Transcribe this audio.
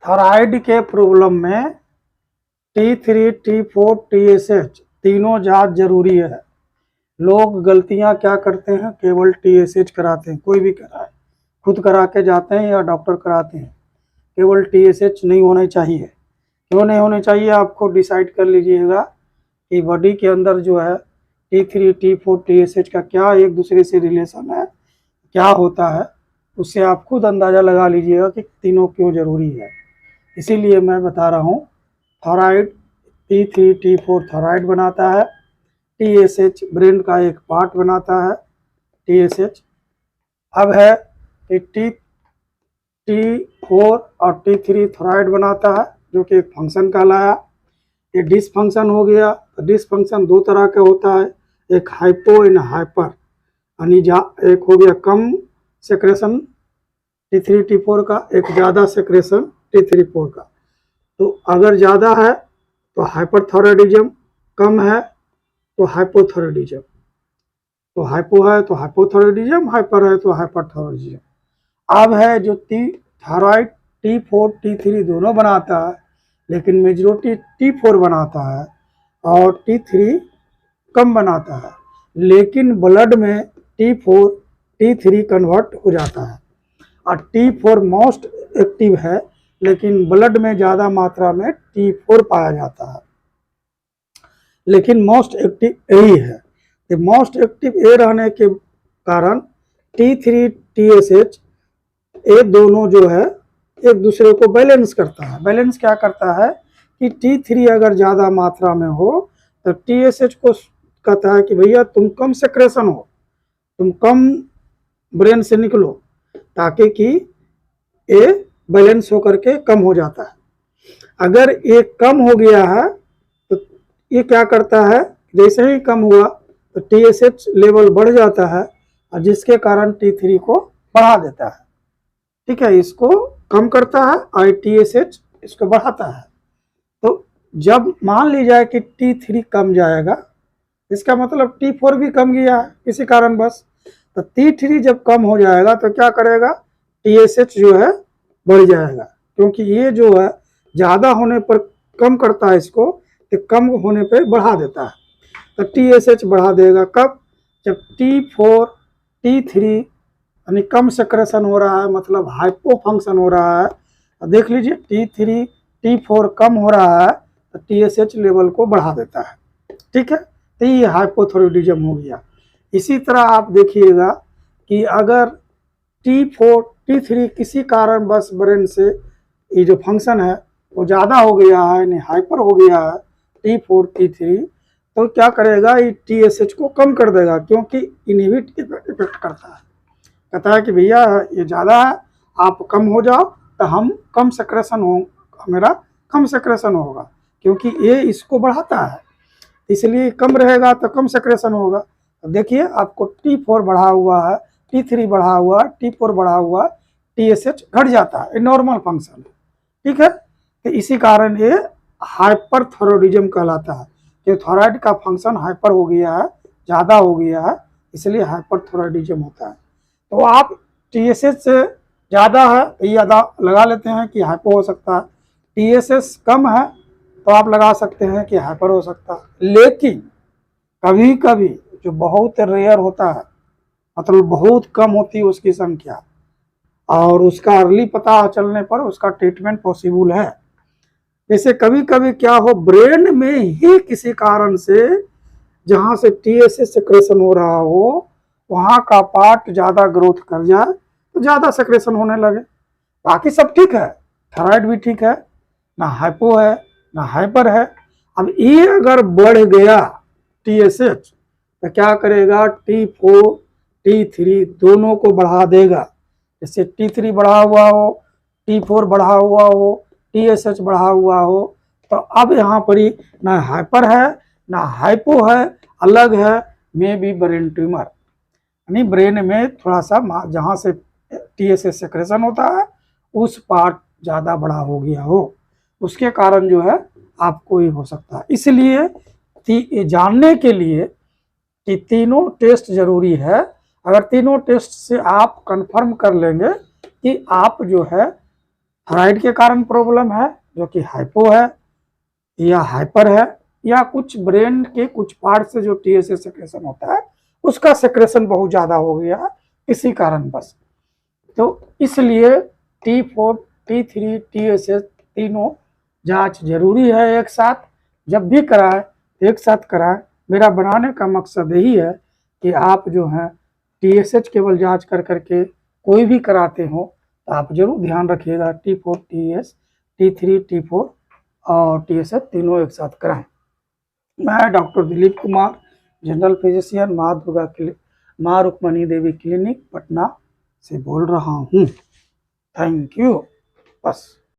Thyroid के problem में T3, T4, TSH तीनों जांच जरूरी है। लोग गलतियां क्या करते हैं, केवल TSH कराते हैं, कोई भी कराए, खुद करा के जाते हैं या डॉक्टर कराते हैं। केवल TSH नहीं होना चाहिए। क्यों नहीं होने चाहिए, आपको डिसाइड कर लीजिएगा कि बॉडी के अंदर जो है T3, T4, TSH का क्या एक दूसरे से रिलेशन है, क्या होता है, उससे आप खुद अंदाज़ा लगा लीजिएगा कि तीनों क्यों ज़रूरी है। इसीलिए मैं बता रहा हूँ, थायराइड T3, T4 थायराइड बनाता है, TSH ब्रेन का एक पार्ट बनाता है, TSH। अब है कि T4 और T3 थायराइड बनाता है, जो कि एक फंक्शन कहलाया। ये डिसफंक्शन हो गया। तो डिसफंक्शन दो तरह का होता है, एक हाइपो एंड हाइपर, यानी एक हो गया कम सेक्रेशन T3, T4 का, एक ज़्यादा सेक्रेशन T3, T4 का। तो अगर ज़्यादा है तो हाइपरथायराइडिज्म, कम है तो हाइपोथायराइडिज्म। तो हाइपो है तो हाइपोथायराइडिज्म, हाइपर है तो हाइपरथायराइडिज्म। अब है जो थायराइड T4, T3 दोनों बनाता है, लेकिन मेजॉरिटी T4 बनाता है और T3 कम बनाता है, लेकिन ब्लड में T4, T3 कन्वर्ट हो जाता है। और T4 मोस्ट एक्टिव है, लेकिन ब्लड में ज़्यादा मात्रा में T4 पाया जाता है, लेकिन मोस्ट एक्टिव यही है। तो मोस्ट एक्टिव ए रहने के कारण T3, TSH ये दोनों जो है एक दूसरे को बैलेंस करता है। बैलेंस क्या करता है कि T3 अगर ज़्यादा मात्रा में हो तो TSH को कहता है कि भैया तुम कम सेक्रेशन हो, तुम कम ब्रेन से निकलो, ताकि कि ये बैलेंस होकर के कम हो जाता है। अगर ये कम हो गया है तो ये क्या करता है, जैसे ही कम हुआ तो TSH लेवल बढ़ जाता है, और जिसके कारण T3 को बढ़ा देता है। ठीक है, इसको कम करता है और TSH इसको बढ़ाता है। तो जब मान ली जाए कि T3 कम जाएगा, इसका मतलब T4 भी कम गया है किसी कारण बस। तो T3 जब कम हो जाएगा तो क्या करेगा, TSH जो है बढ़ जाएगा, क्योंकि ये जो है ज़्यादा होने पर कम करता है इसको, तो कम होने पर बढ़ा देता है। तो TSH बढ़ा देगा कब, जब T4, T3 यानी कम सेक्रेशन हो रहा है, मतलब हाइपो फंक्शन हो रहा है। देख लीजिए T3, T4 कम हो रहा है तो TSH लेवल को बढ़ा देता है। ठीक है, तो ये हाइपोथायराइडिज्म हो गया। इसी तरह आप देखिएगा कि अगर T4, T3 किसी कारण बस ब्रेन से ये जो फंक्शन है वो ज़्यादा हो गया है, यानी हाइपर हो गया है T4, T3, तो क्या करेगा, ये TSH को कम कर देगा, क्योंकि इनहिबिट इफेक्ट करता है। कहता है कि भैया ये ज़्यादा है, आप कम हो जाओ तो हम कम सेक्रेशन हो, मेरा कम सेक्रेशन होगा, क्योंकि ये इसको बढ़ाता है, इसलिए कम रहेगा तो कम सेक्रेशन होगा। तो देखिए आपको T4 बढ़ा हुआ है, T3 बढ़ा हुआ है, T4 बढ़ा हुआ है, TSH घट जाता है, ये नॉर्मल फंक्शन है। ठीक है, तो इसी कारण ये हाइपरथायराइडिज्म कहलाता है, कि थायराइड का फंक्शन हाइपर हो गया है, ज़्यादा हो गया है, इसलिए हाइपरथायराइडिज्म होता है। तो आप TSH से ज़्यादा है तो ये लगा लेते हैं कि हाइपो हो सकता है, TSH कम है तो आप लगा सकते हैं कि हाइपर हो सकता है। लेकिन कभी कभी जो बहुत रेयर होता है, मतलब बहुत कम होती है उसकी संख्या, और उसका अर्ली पता चलने पर उसका ट्रीटमेंट पॉसिबल है। जैसे कभी कभी क्या हो, ब्रेन में ही किसी कारण से जहाँ से TSH सेक्रेशन हो रहा हो वहाँ का पार्ट ज़्यादा ग्रोथ कर जाए तो ज़्यादा सेक्रेशन होने लगे। बाकी सब ठीक है, थायराइड भी ठीक है, ना हाइपो है ना हाइपर है। अब ये अगर बढ़ गया TSH तो क्या करेगा, T4, T3 दोनों को बढ़ा देगा। जैसे T3 बढ़ा हुआ हो, T4 बढ़ा हुआ हो, TSH बढ़ा हुआ हो, तो अब यहाँ पर ही ना हाइपर है ना हाइपो है, अलग है, मे बी ब्रेन ट्यूमर, यानी ब्रेन में थोड़ा सा जहाँ से TSH सेक्रेशन होता है उस पार्ट ज़्यादा बड़ा हो गया हो, उसके कारण जो है आपको ये हो सकता है। इसलिए जानने के लिए कि तीनों टेस्ट जरूरी है। अगर तीनों टेस्ट से आप कंफर्म कर लेंगे कि आप जो है थायराइड के कारण प्रॉब्लम है जो कि हाइपो है या हाइपर है, या कुछ ब्रेन के कुछ पार्ट से जो टीएसएच सेक्रेशन होता है उसका सेक्रेशन बहुत ज़्यादा हो गया है इसी कारण बस। तो इसलिए T4 T3 TSH तीनों जांच जरूरी है एक साथ। जब भी कराएं एक साथ कराएं। मेरा बनाने का मकसद यही है कि आप जो है TSH केवल जांच कर करके कोई भी कराते हो तो आप जरूर ध्यान रखिएगा T4 TS T3 T4 और TSH तीनों एक साथ कराएं। मैं doctor Dilip Kumar, general physician, माँ रुक्मणी देवी क्लिनिक पटना से बोल रहा हूँ। Thank you. बस।